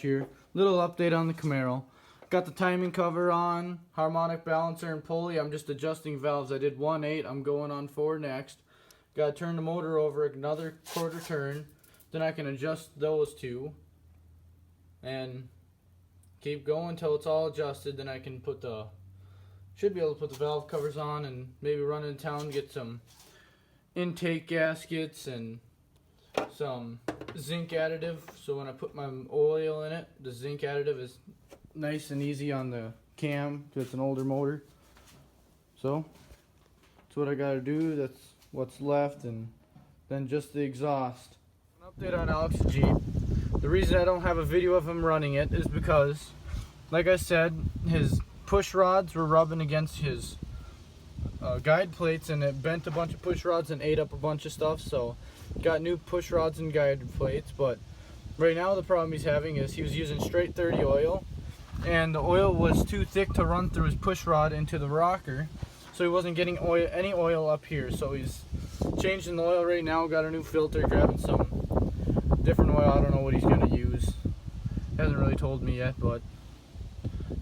here. Little update on the Camaro. Got the timing cover on, harmonic balancer and pulley. I'm just adjusting valves. I did 1/8. I'm going on 4 next. Got to turn the motor over another quarter turn. Then I can adjust those two. And keep going until it's all adjusted. Then I can should be able to put the valve covers on and maybe run in town, get some intake gaskets and some zinc additive, so when I put my oil in it, the zinc additive is nice and easy on the cam because it's an older motor. So that's what I gotta do. That's what's left, and then just the exhaust. An update on Alex's Jeep. The reason I don't have a video of him running it is because, like I said, his push rods were rubbing against his guide plates, and it bent a bunch of push rods and ate up a bunch of stuff. So got new push rods and guide plates, but right now the problem he's having is he was using straight 30 oil, and the oil was too thick to run through his push rod into the rocker, so he wasn't getting any oil up here. So he's changing the oil right now, got a new filter, grabbing some different oil. I don't know what he's going to use, hasn't really told me yet, but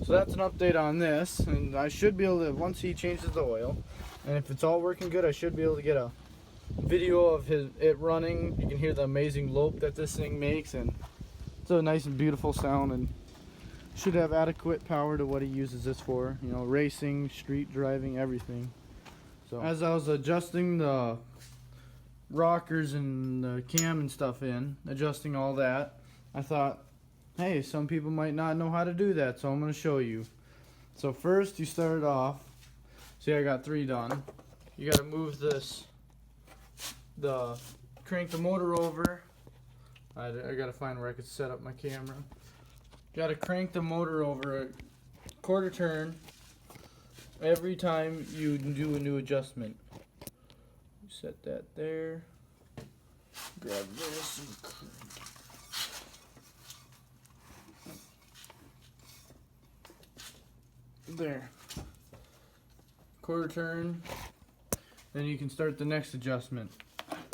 so that's an update on this. And I should be able to, once he changes the oil and if it's all working good, I should be able to get a video of it running. You can hear the amazing lope that this thing makes, and it's a nice and beautiful sound, and should have adequate power to what he uses this for, you know, racing, street driving, everything. So as I was adjusting the rockers and the cam and stuff in, adjusting all that, I thought, hey, some people might not know how to do that, so I'm going to show you. So first you start off, see, I got 3 done. You got to move this, crank the motor over. I got to find where I could set up my camera. Got to crank the motor over a quarter turn every time you do a new adjustment. Set that there. Grab this and there. Quarter turn. Then you can start the next adjustment.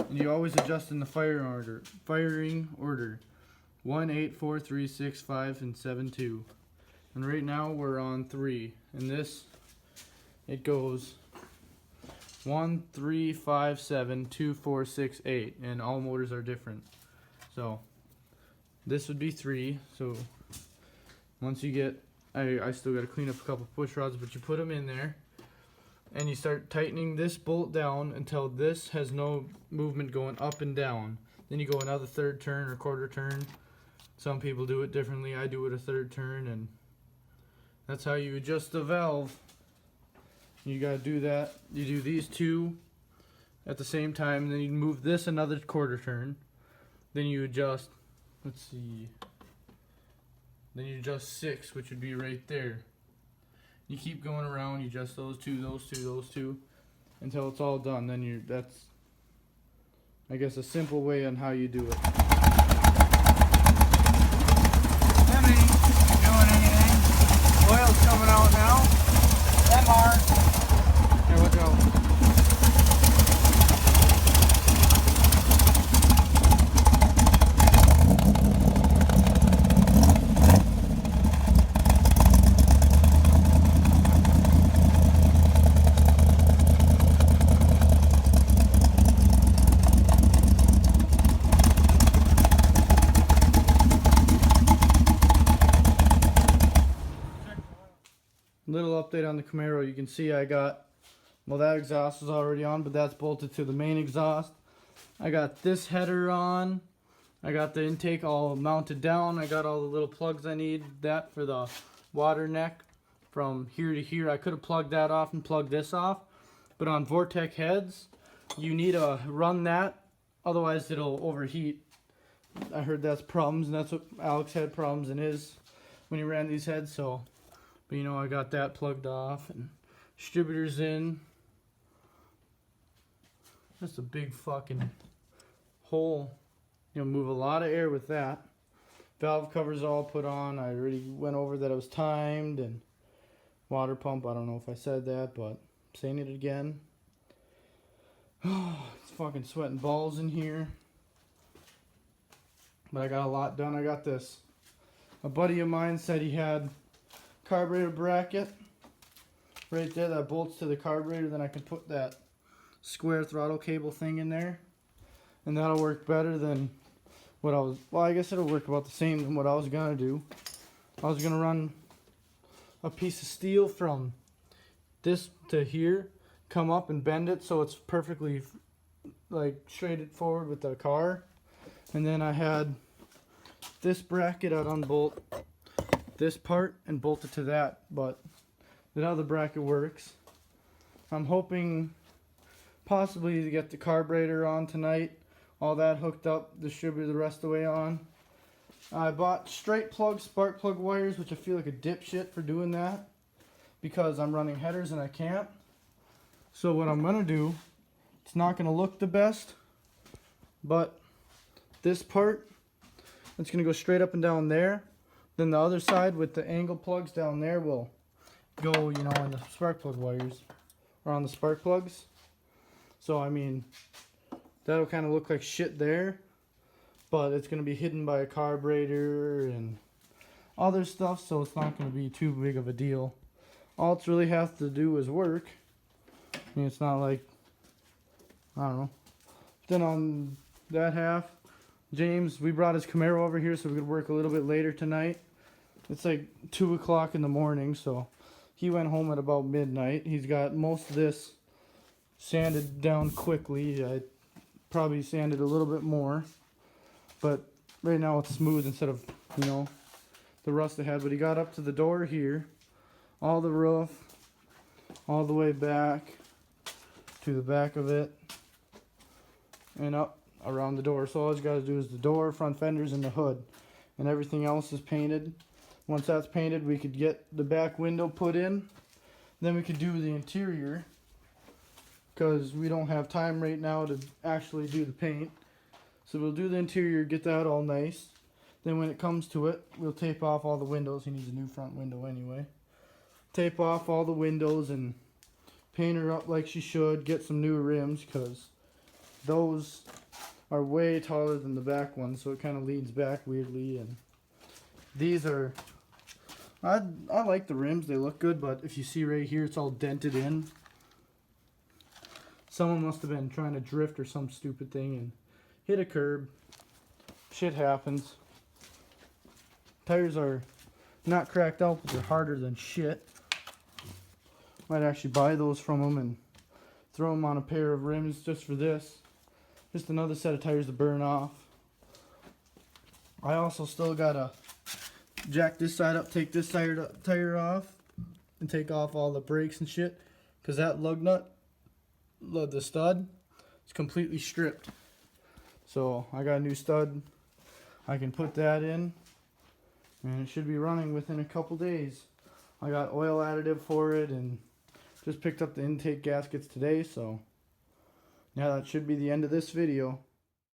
And you always adjust in the firing order. 1, 8, 4, 3, 6, 5, and 7, 2. And right now we're on 3. And this, it goes 1, 3, 5, 7, 2, 4, 6, 8. And all motors are different. So this would be 3. So once you get, I still got to clean up a couple push rods, but you put them in there. And you start tightening this bolt down until this has no movement going up and down. Then you go another third turn or quarter turn. Some people do it differently. I do it a third turn, and that's how you adjust the valve. You gotta do that. You do these 2 at the same time, and then you move this another quarter turn. Then you adjust, let's see, then you adjust 6, which would be right there. You keep going around, you adjust those 2, those 2, those 2, until it's all done. Then that's, I guess, a simple way on how you do it. Jimmy, you doing anything? Oil's coming out now. MR. Here we go. Little update on the Camaro. You can see I got, well, that exhaust is already on, but that's bolted to the main exhaust. I got this header on. I got the intake all mounted down. I got all the little plugs I need. That for the water neck from here to here. I could have plugged that off and plugged this off, but on Vortec heads, you need to run that, otherwise it'll overheat. I heard that's problems, and that's what Alex had problems in his when he ran these heads. So, but you know, I got that plugged off and distributors in. That's a big fucking hole. You'll move a lot of air with that. Valve covers all put on. I already went over that it was timed, and water pump. I don't know if I said that, but I'm saying it again. It's fucking sweating balls in here. But I got a lot done. I got this A buddy of mine said he had carburetor bracket right there that bolts to the carburetor. Then I can put that square throttle cable thing in there, and that'll work better than what I was. Well, I guess it'll work about the same than what I was gonna do. I was gonna run a piece of steel from this to here, come up and bend it so it's perfectly like straight forward with the car, and then I had this bracket. I'd unbolt this part and bolt it to that, but the other bracket works. I'm hoping possibly to get the carburetor on tonight, all that hooked up, distributed the rest of the way on. I bought straight plug spark plug wires, which I feel like a dipshit for doing that because I'm running headers and I can't. So what I'm gonna do, it's not gonna look the best, but this part, it's gonna go straight up and down there. Then the other side with the angle plugs down there will go, you know, on the spark plug wires or on the spark plugs. So I mean, that'll kind of look like shit there, but it's going to be hidden by a carburetor and other stuff, so it's not going to be too big of a deal. All it's really has to do is work. I mean, it's not like, I don't know. Then on that half, James, we brought his Camaro over here so we could work a little bit later tonight. It's like 2 o'clock in the morning, so he went home at about midnight. He's got most of this sanded down quickly. I probably sanded a little bit more, but right now it's smooth instead of, you know, the rust it had. But he got up to the door here, all the roof, all the way back to the back of it, and up around the door. So all he's got to do is the door, front fenders, and the hood, and everything else is painted. Once that's painted, we could get the back window put in. Then we could do the interior, because we don't have time right now to actually do the paint. So we'll do the interior, get that all nice. Then when it comes to it, we'll tape off all the windows. He needs a new front window anyway. Tape off all the windows and paint her up like she should. Get some new rims, because those are way taller than the back ones, so it kind of leans back weirdly. And these are, I like the rims, they look good, but if you see right here, it's all dented in. Someone must have been trying to drift or some stupid thing and hit a curb. Shit happens. Tires are not cracked out, but they're harder than shit. Might actually buy those from them and throw them on a pair of rims just for this. Just another set of tires to burn off. I also still gotta jack this side up, take this tire off, and take off all the brakes and shit, because that lug nut, the stud, is completely stripped. So I got a new stud. I can put that in, and it should be running within a couple days. I got oil additive for it and just picked up the intake gaskets today, so yeah, that should be the end of this video.